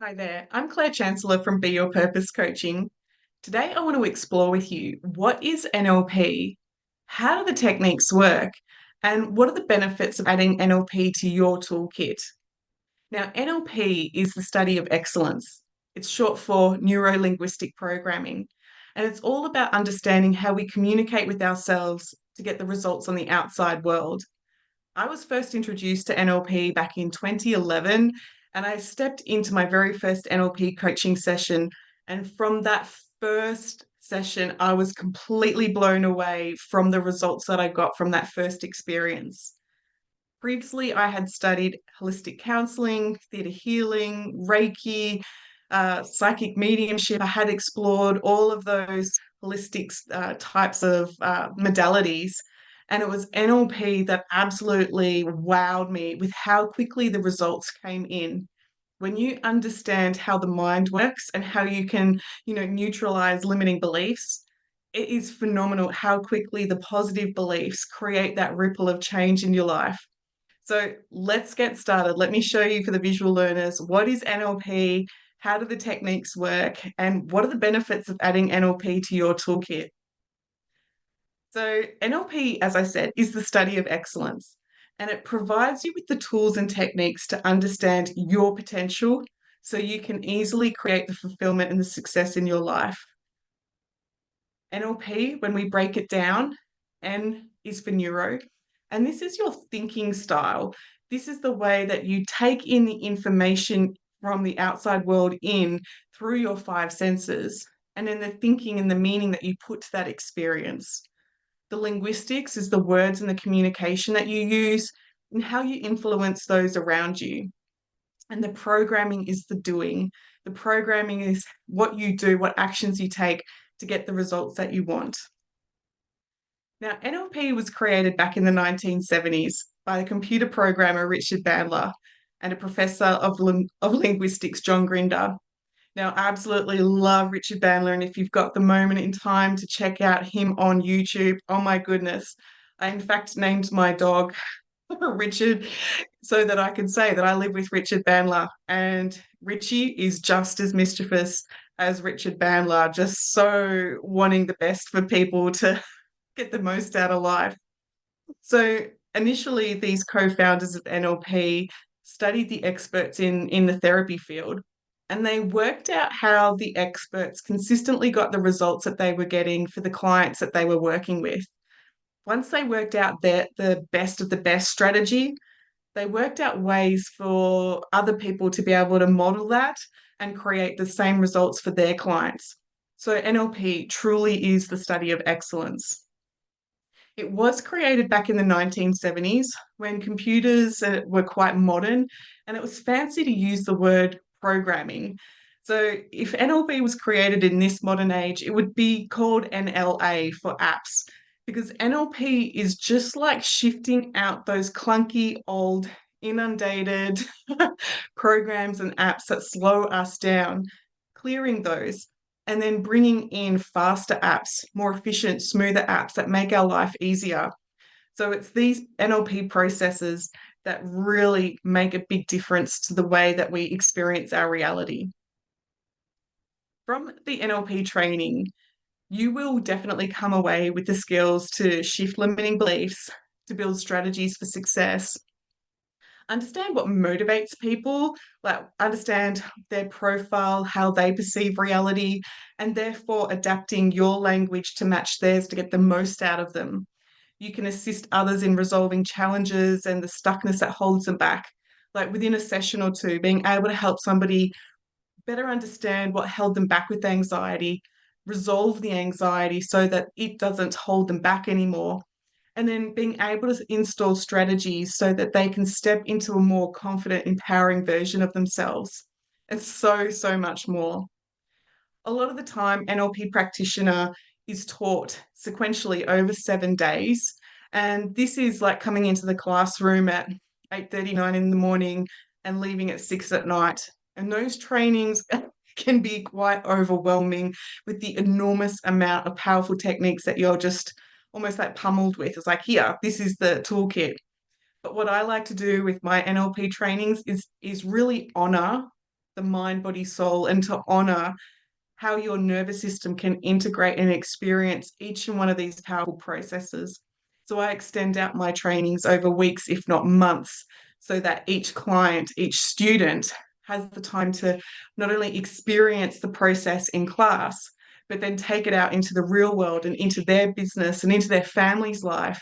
Hi there, I'm Claire Chancellor from Be Your Purpose Coaching. Today, I want to explore with you what is NLP, how do the techniques work, and what are the benefits of adding NLP to your toolkit. Now, NLP is the study of excellence. It's short for neuro linguistic programming, and it's all about understanding how we communicate with ourselves to get the results on the outside world. I was first introduced to NLP back in 2011, and I stepped into my very first NLP coaching session. And from that first session, I was completely blown away from the results that I got from that first experience. Previously, I had studied holistic counseling, theatre healing, Reiki, psychic mediumship. I had explored all of those holistic types of modalities. And it was NLP that absolutely wowed me with how quickly the results came in. When you understand how the mind works and how you can, neutralize limiting beliefs, it is phenomenal how quickly the positive beliefs create that ripple of change in your life. So let's get started. Let me show you for the visual learners, what is NLP, how do the techniques work, and what are the benefits of adding NLP to your toolkit? So NLP, as I said, is the study of excellence, and it provides you with the tools and techniques to understand your potential so you can easily create the fulfillment and the success in your life. NLP, when we break it down, N is for neuro, and this is your thinking style. This is the way that you take in the information from the outside world in through your five senses, and then the thinking and the meaning that you put to that experience. The linguistics is the words and the communication that you use and how you influence those around you. And the programming is the doing. The programming is what you do, what actions you take to get the results that you want. Now, NLP was created back in the 1970s by the computer programmer Richard Bandler and a professor of linguistics, John Grinder. Now, I absolutely love Richard Bandler, and if you've got the moment in time to check out him on YouTube, oh my goodness. I, in fact, named my dog Richard so that I can say that I live with Richard Bandler, and Richie is just as mischievous as Richard Bandler, just so wanting the best for people to get the most out of life. So initially, these co-founders of NLP studied the experts in the therapy field, and they worked out how the experts consistently got the results that they were getting for the clients that they were working with. Once they worked out the best of the best strategy, they worked out ways for other people to be able to model that and create the same results for their clients. So NLP truly is the study of excellence. It was created back in the 1970s when computers were quite modern, and it was fancy to use the word programming. So if NLP was created in this modern age, it would be called NLA for apps, because NLP is just like shifting out those clunky, old, inundated programs and apps that slow us down, clearing those and then bringing in faster apps, more efficient, smoother apps that make our life easier. So it's these NLP processes that really make a big difference to the way that we experience our reality. From the NLP training, you will definitely come away with the skills to shift limiting beliefs, to build strategies for success, understand what motivates people, like understand their profile, how they perceive reality, and therefore adapting your language to match theirs to get the most out of them. You can assist others in resolving challenges and the stuckness that holds them back. Like within a session or two, being able to help somebody better understand what held them back with anxiety, resolve the anxiety so that it doesn't hold them back anymore, and then being able to install strategies so that they can step into a more confident, empowering version of themselves, and so, so much more. A lot of the time, NLP practitioner is taught sequentially over 7 days. And this is like coming into the classroom at 8:39 in the morning and leaving at 6 at night. And those trainings can be quite overwhelming with the enormous amount of powerful techniques that you're just almost like pummeled with. It's like, here, this is the toolkit. But what I like to do with my NLP trainings is really honor the mind, body, soul, and to honor how your nervous system can integrate and experience each and one of these powerful processes. So I extend out my trainings over weeks, if not months, so that each client, each student has the time to not only experience the process in class, but then take it out into the real world and into their business and into their family's life,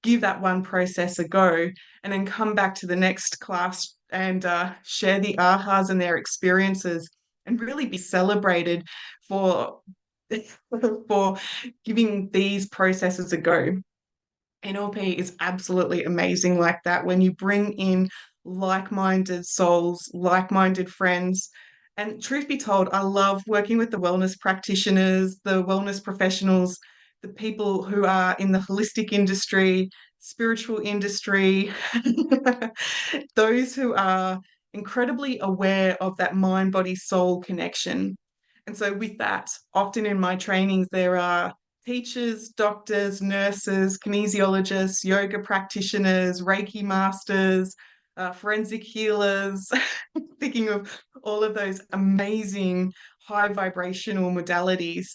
give that one process a go, and then come back to the next class and share the ahas and their experiences and really be celebrated for for giving these processes a go. NLP is absolutely amazing like that when you bring in like-minded souls, like-minded friends. And truth be told, I love working with the wellness practitioners, the wellness professionals, the people who are in the holistic industry, spiritual industry, those who are incredibly aware of that mind, body, soul connection. And so, with that, often in my trainings, there are teachers, doctors, nurses, kinesiologists, yoga practitioners, Reiki masters, forensic healers, thinking of all of those amazing high vibrational modalities,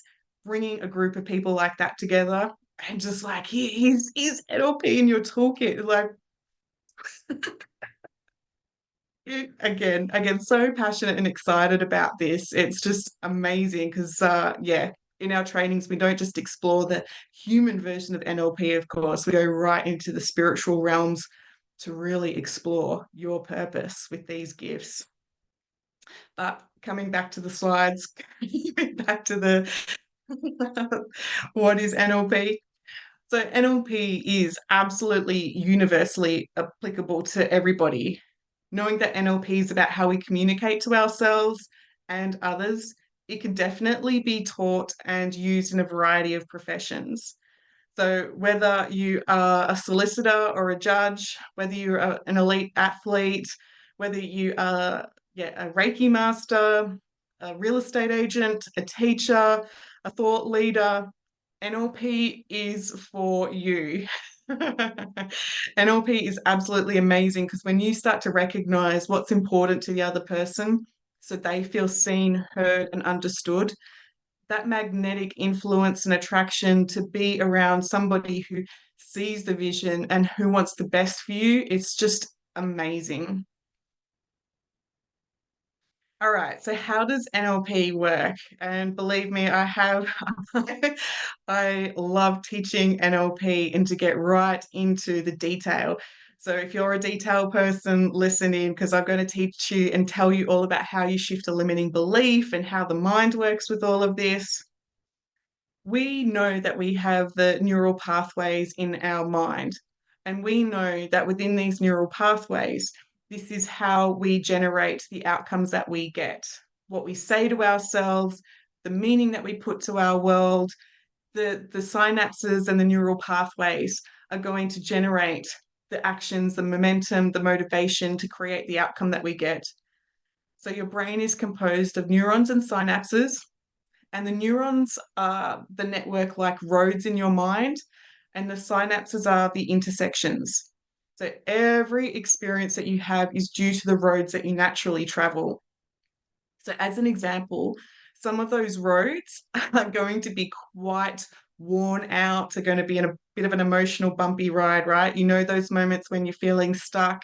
bringing a group of people like that together and just like, here's NLP in your toolkit. Like, again, so passionate and excited about this. It's just amazing because, yeah, in our trainings, we don't just explore the human version of NLP, of course, we go right into the spiritual realms to really explore your purpose with these gifts. But coming back to the slides, back to the what is NLP? So NLP is absolutely universally applicable to everybody. Knowing that NLP is about how we communicate to ourselves and others, it can definitely be taught and used in a variety of professions. So whether you are a solicitor or a judge, whether you're an elite athlete, whether you are a Reiki master, a real estate agent, a teacher, a thought leader, NLP is for you. NLP is absolutely amazing because when you start to recognize what's important to the other person, so they feel seen, heard, and understood, that magnetic influence and attraction to be around somebody who sees the vision and who wants the best for you, it's just amazing. All right, so how does NLP work? And believe me, I have, I love teaching NLP and to get right into the detail. So if you're a detail person, listen in because I'm going to teach you and tell you all about how you shift a limiting belief and how the mind works with all of this. We know that we have the neural pathways in our mind, and we know that within these neural pathways, this is how we generate the outcomes that we get. What we say to ourselves, the meaning that we put to our world, the synapses and the neural pathways are going to generate the actions, the momentum, the motivation to create the outcome that we get. So your brain is composed of neurons and synapses, and the neurons are the network like roads in your mind, and the synapses are the intersections. So every experience that you have is due to the roads that you naturally travel. So, as an example, some of those roads are going to be quite worn out. They're going to be in a bit of an emotional, bumpy ride, right? You know, those moments when you're feeling stuck,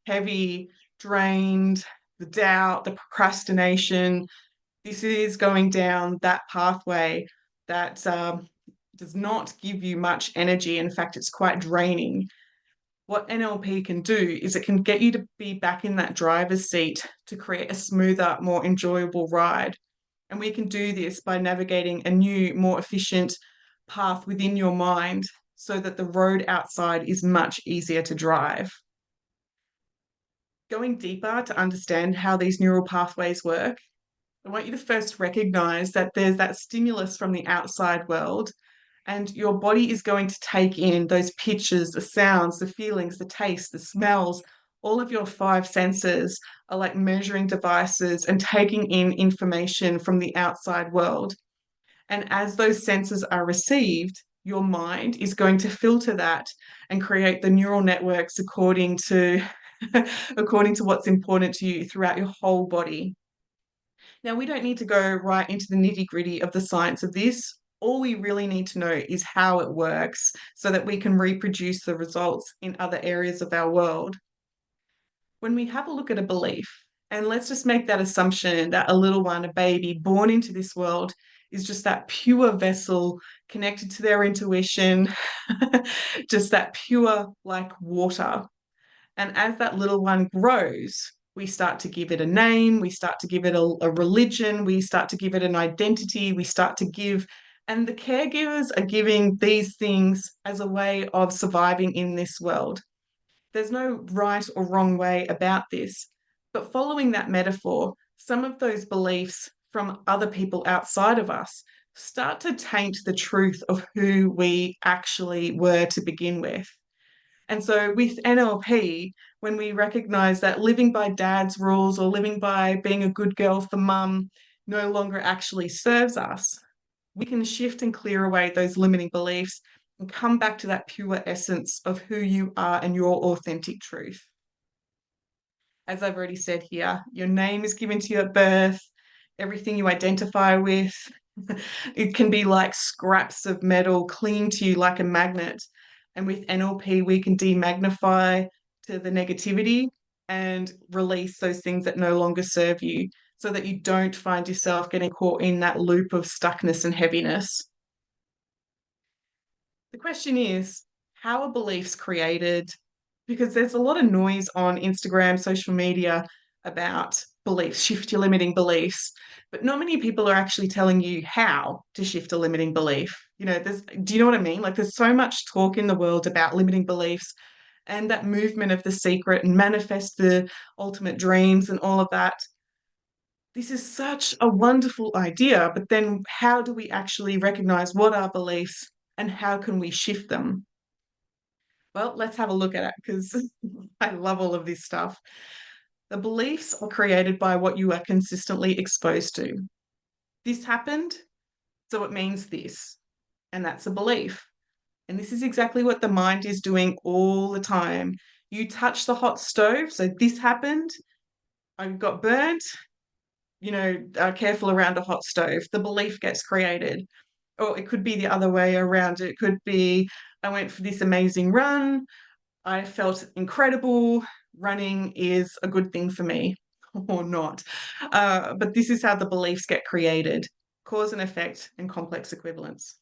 heavy, drained, the doubt, the procrastination. This is going down that pathway that does not give you much energy. In fact, it's quite draining. What NLP can do is it can get you to be back in that driver's seat to create a smoother, more enjoyable ride. And we can do this by navigating a new, more efficient path within your mind so that the road outside is much easier to drive. Going deeper to understand how these neural pathways work, I want you to first recognize that there's that stimulus from the outside world, and your body is going to take in those pictures, the sounds, the feelings, the taste, the smells. All of your five senses are like measuring devices and taking in information from the outside world. And as those senses are received, your mind is going to filter that and create the neural networks according to according to what's important to you throughout your whole body. Now, we don't need to go right into the nitty-gritty of the science of this. All we really need to know is how it works so that we can reproduce the results in other areas of our world. When we have a look at a belief, and let's just make that assumption that a little one, a baby born into this world, is just that pure vessel connected to their intuition, just that pure like water. And as that little one grows, we start to give it a name, we start to give it a religion, we start to give it an identity, we start to give, and the caregivers are giving these things as a way of surviving in this world. There's no right or wrong way about this. But following that metaphor, some of those beliefs from other people outside of us start to taint the truth of who we actually were to begin with. And so with NLP, when we recognize that living by dad's rules or living by being a good girl for mum no longer actually serves us, we can shift and clear away those limiting beliefs and come back to that pure essence of who you are and your authentic truth. As I've already said here, your name is given to you at birth, everything you identify with. It can be like scraps of metal clinging to you like a magnet. And with NLP, we can demagnify to the negativity and release those things that no longer serve you so that you don't find yourself getting caught in that loop of stuckness and heaviness. The question is, how are beliefs created? Because there's a lot of noise on Instagram, social media about beliefs, shift your limiting beliefs, but not many people are actually telling you how to shift a limiting belief. Do you know what I mean? Like there's so much talk in the world about limiting beliefs and that movement of the secret and manifest the ultimate dreams and all of that. This is such a wonderful idea, but then how do we actually recognize what are beliefs and how can we shift them? Well, let's have a look at it because I love all of this stuff. The beliefs are created by what you are consistently exposed to. This happened, so it means this, and that's a belief. And this is exactly what the mind is doing all the time. You touch the hot stove, so this happened. I got burnt, careful around a hot stove. The belief gets created. Or it could be the other way around. It could be, I went for this amazing run. I felt incredible. Running is a good thing for me, or not. But this is how the beliefs get created: cause and effect and complex equivalence.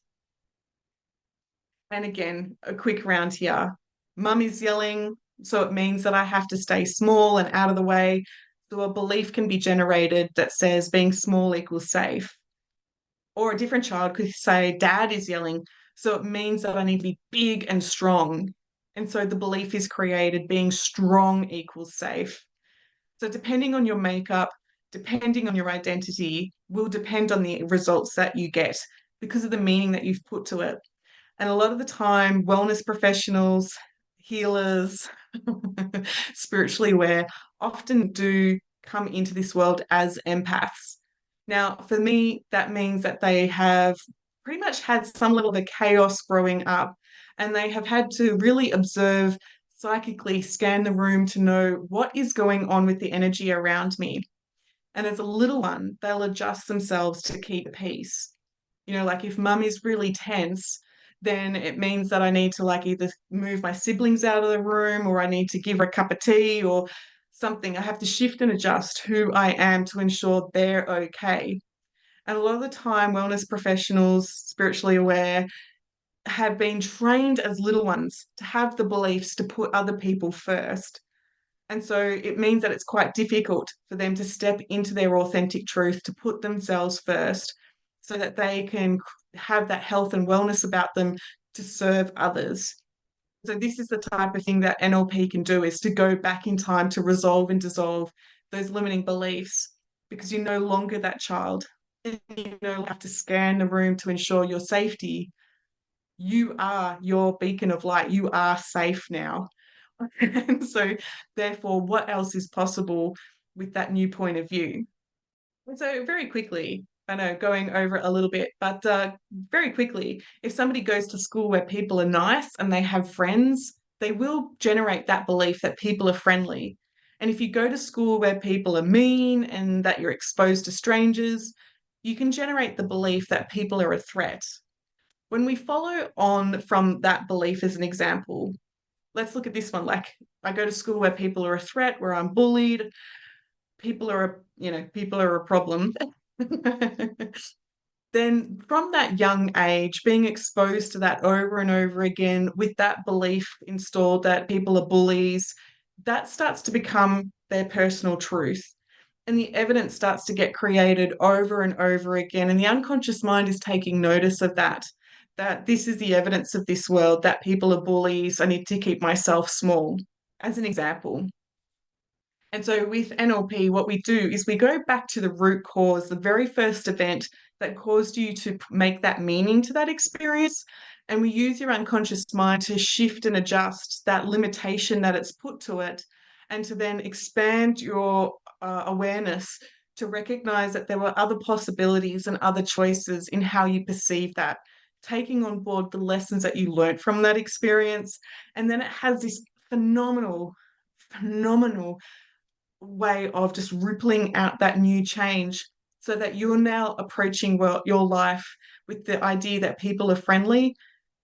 And again, a quick round here. Mum is yelling, so it means that I have to stay small and out of the way. So a belief can be generated that says being small equals safe. Or a different child could say, Dad is yelling, so it means that I need to be big and strong. And so the belief is created being strong equals safe. So depending on your makeup, depending on your identity, will depend on the results that you get because of the meaning that you've put to it. And a lot of the time, wellness professionals, healers, spiritually aware, often do come into this world as empaths. Now, for me, that means that they have pretty much had some level of a chaos growing up, and they have had to really observe, psychically scan the room to know what is going on with the energy around me. And as a little one, they'll adjust themselves to keep peace. Like if mum is really tense, then it means that I need to like either move my siblings out of the room or I need to give her a cup of tea or something. I have to shift and adjust who I am to ensure they're okay. And a lot of the time, wellness professionals, spiritually aware, have been trained as little ones to have the beliefs to put other people first. And so it means that it's quite difficult for them to step into their authentic truth, to put themselves first so that they can have that health and wellness about them to serve others. So this is the type of thing that NLP can do, is to go back in time to resolve and dissolve those limiting beliefs because you're no longer that child. You no longer have to scan the room to ensure your safety. You are your beacon of light. You are safe now. And so, therefore, what else is possible with that new point of view? And so, very quickly, I know going over a little bit, but very quickly, if somebody goes to school where people are nice and they have friends, they will generate that belief that people are friendly. And if you go to school where people are mean and that you're exposed to strangers, you can generate the belief that people are a threat. When we follow on from that belief as an example, let's look at this one. Like, I go to school where people are a threat, where I'm bullied, people are a problem. Then from that young age, being exposed to that over and over again with that belief installed that people are bullies, that starts to become their personal truth. And the evidence starts to get created over and over again. And the unconscious mind is taking notice of that, that this is the evidence of this world, that people are bullies. I need to keep myself small, as an example. And so with NLP, what we do is we go back to the root cause, the very first event that caused you to make that meaning to that experience. And we use your unconscious mind to shift and adjust that limitation that it's put to it, and to then expand your awareness to recognize that there were other possibilities and other choices in how you perceive that, taking on board the lessons that you learned from that experience. And then it has this phenomenal way of just rippling out that new change, so that you're now approaching your life with the idea that people are friendly.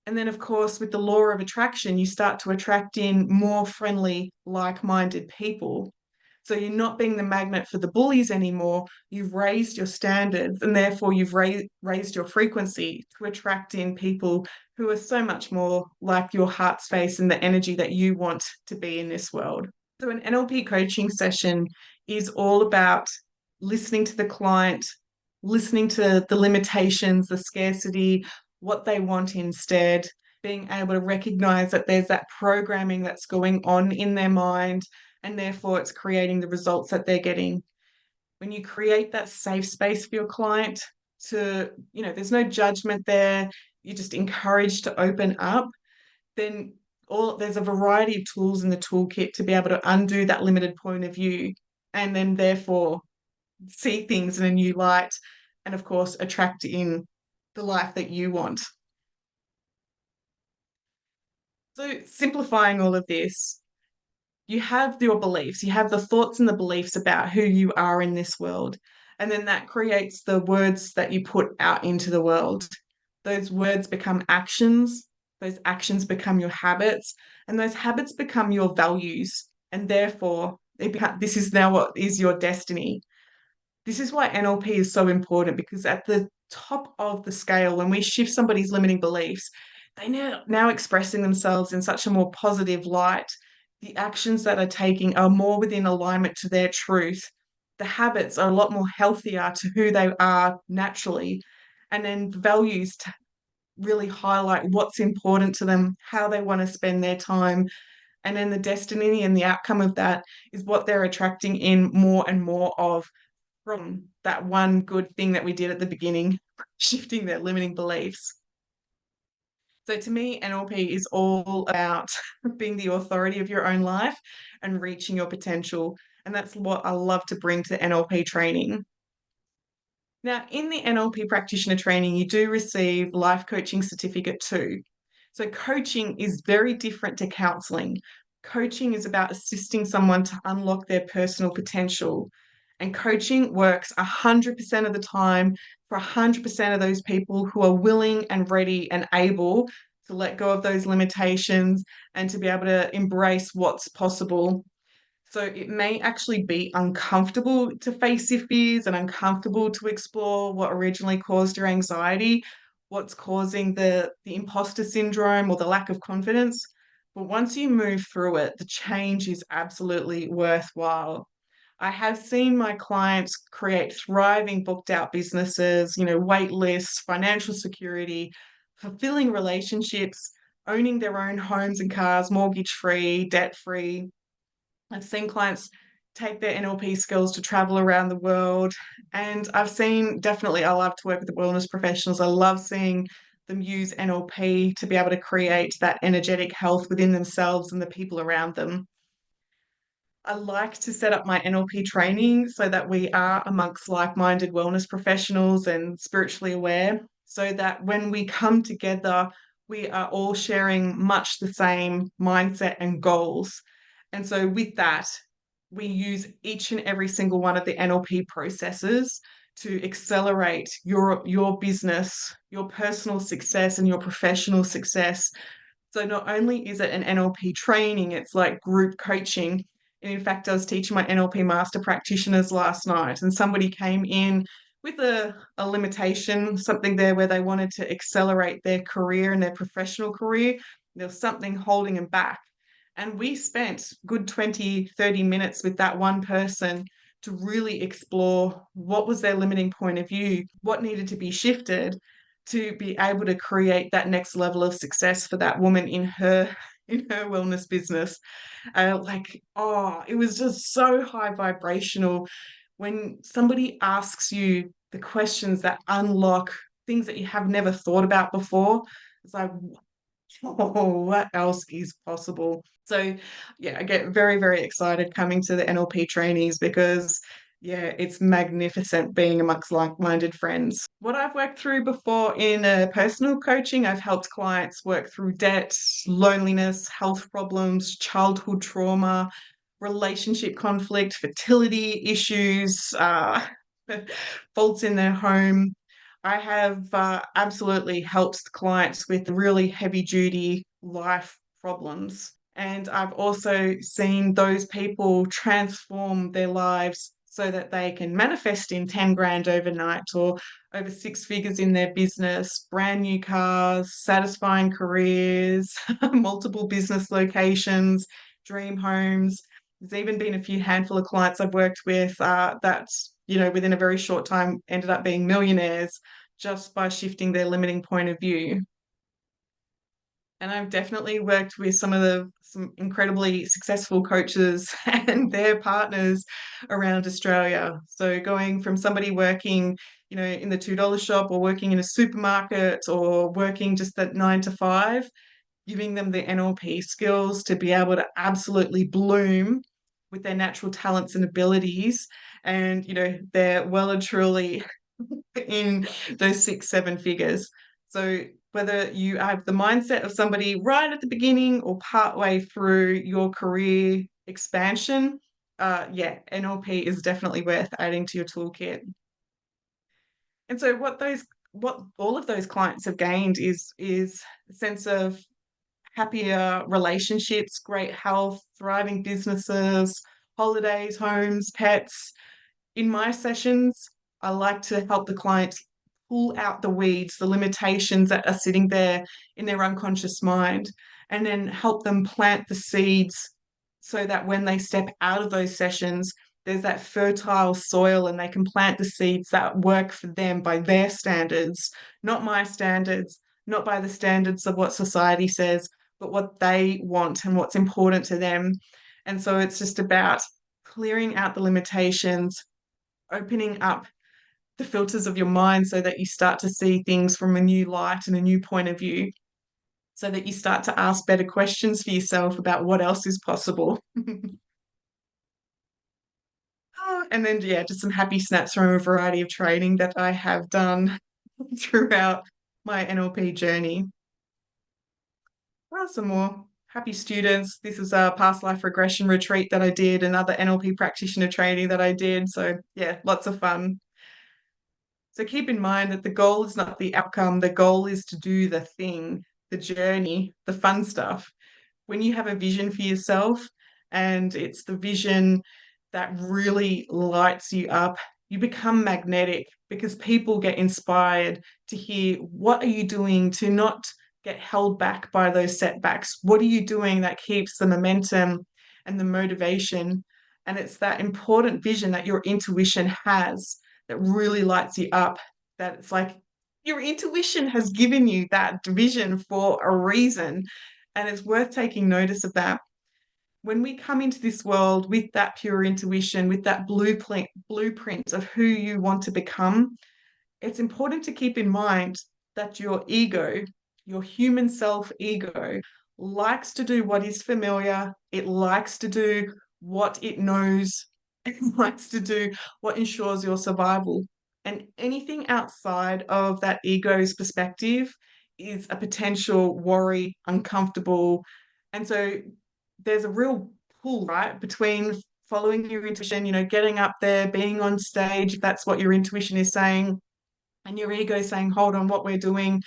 And then, of course, with the law of attraction, you start to attract in more friendly, like minded people. So you're not being the magnet for the bullies anymore. You've raised your standards, and therefore you've raised your frequency to attract in people who are so much more like your heart space and the energy that you want to be in this world. So, an NLP coaching session is all about listening to the client, listening to the limitations, the scarcity, what they want instead, being able to recognize that there's that programming that's going on in their mind, and therefore it's creating the results that they're getting. When you create that safe space for your client there's no judgment there, you're just encouraged to open up, then there's a variety of tools in the toolkit to be able to undo that limited point of view, and then therefore see things in a new light, and of course attract in the life that you want. So, simplifying all of this, you have your beliefs, you have the thoughts and the beliefs about who you are in this world. And then that creates the words that you put out into the world. Those words become actions, those actions become your habits, and those habits become your values. And therefore, this is now what is your destiny. This is why NLP is so important, because at the top of the scale, when we shift somebody's limiting beliefs, they now expressing themselves in such a more positive light. The actions that are taking are more within alignment to their truth. The habits are a lot more healthier to who they are naturally. And then the values to really highlight what's important to them, how they want to spend their time. And then the destiny and the outcome of that is what they're attracting in more and more of, from that one good thing that we did at the beginning, shifting their limiting beliefs. So to me, NLP is all about being the authority of your own life and reaching your potential. And that's what I love to bring to NLP training. Now, in the NLP practitioner training, you do receive life coaching certificate too. So coaching is very different to counseling. Coaching is about assisting someone to unlock their personal potential. And coaching works 100% of the time for 100% of those people who are willing and ready and able to let go of those limitations and to be able to embrace what's possible. So it may actually be uncomfortable to face your fears and uncomfortable to explore what originally caused your anxiety, what's causing the imposter syndrome or the lack of confidence. But once you move through it, the change is absolutely worthwhile. I have seen my clients create thriving booked out businesses, wait lists, financial security, fulfilling relationships, owning their own homes and cars, mortgage free, debt free. I've seen clients take their NLP skills to travel around the world. And I love to work with the wellness professionals. I love seeing them use NLP to be able to create that energetic health within themselves and the people around them. I like to set up my NLP training so that we are amongst like-minded wellness professionals and spiritually aware, so that when we come together, we are all sharing much the same mindset and goals. And so with that, we use each and every single one of the NLP processes to accelerate your business, your personal success, and your professional success. So not only is it an NLP training, it's like group coaching. And in fact, I was teaching my NLP master practitioners last night, and somebody came in with a limitation, something there where they wanted to accelerate their career and their professional career. There was something holding them back. And we spent good 20, 30 minutes with that one person to really explore what was their limiting point of view, what needed to be shifted to be able to create that next level of success for that woman in her wellness business. It was just so high vibrational when somebody asks you the questions that unlock things that you have never thought about before. It's like, oh, what else is possible? So, yeah, I get very, very excited coming to the NLP trainings because, yeah, it's magnificent being amongst like-minded friends. What I've worked through before in personal coaching, I've helped clients work through debt, loneliness, health problems, childhood trauma, relationship conflict, fertility issues, faults in their home. I have absolutely helped clients with really heavy duty life problems. And I've also seen those people transform their lives so that they can manifest in 10 grand overnight or over six figures in their business, brand new cars, satisfying careers, multiple business locations, dream homes. There's even been a few handful of clients I've worked with that, within a very short time ended up being millionaires just by shifting their limiting point of view. And I've definitely worked with some incredibly successful coaches and their partners around Australia. So going from somebody working, in the $2 shop or working in a supermarket or working just at 9 to 5, giving them the NLP skills to be able to absolutely bloom with their natural talents and abilities. And, they're well and truly in those six, seven figures. So whether you have the mindset of somebody right at the beginning or partway through your career expansion, yeah, NLP is definitely worth adding to your toolkit. And so what all of those clients have gained is a sense of happier relationships, great health, thriving businesses, holidays, homes, pets. In my sessions, I like to help the client pull out the weeds, the limitations that are sitting there in their unconscious mind, and then help them plant the seeds so that when they step out of those sessions, there's that fertile soil and they can plant the seeds that work for them by their standards, not my standards, not by the standards of what society says, but what they want and what's important to them. And so it's just about clearing out the limitations, opening up the filters of your mind so that you start to see things from a new light and a new point of view, so that you start to ask better questions for yourself about what else is possible. And then, yeah, just some happy snaps from a variety of training that I have done throughout my NLP journey. Some more happy students. This was a past life regression retreat that I did, another NLP practitioner training that I did. So, yeah, lots of fun. So keep in mind that the goal is not the outcome. The goal is to do the thing, the journey, the fun stuff. When you have a vision for yourself and it's the vision that really lights you up, you become magnetic because people get inspired to hear what are you doing to not get held back by those setbacks? What are you doing that keeps the momentum and the motivation? And it's that important vision that your intuition has that really lights you up. That it's like your intuition has given you that vision for a reason. And it's worth taking notice of that. When we come into this world with that pure intuition, with that blueprint of who you want to become, it's important to keep in mind that your ego, your human self ego, likes to do what is familiar. It likes to do what it knows. It likes to do what ensures your survival. And anything outside of that ego's perspective is a potential worry, uncomfortable. And so there's a real pull, right, between following your intuition, getting up there, being on stage, if that's what your intuition is saying, and your ego saying, hold on, what we're doing,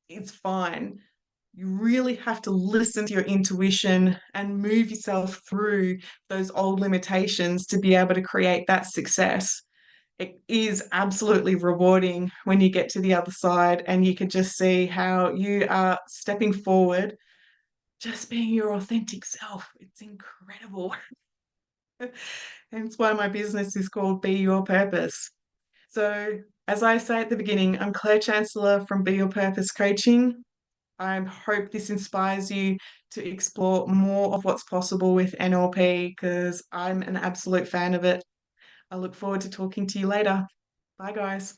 it's fine. You really have to listen to your intuition and move yourself through those old limitations to be able to create that success. It is absolutely rewarding when you get to the other side and you can just see how you are stepping forward, just being your authentic self. It's incredible. Hence why my business is called Be Your Purpose. So, as I say at the beginning, I'm Claire Chancellor from Be Your Purpose Coaching. I hope this inspires you to explore more of what's possible with NLP because I'm an absolute fan of it. I look forward to talking to you later. Bye, guys.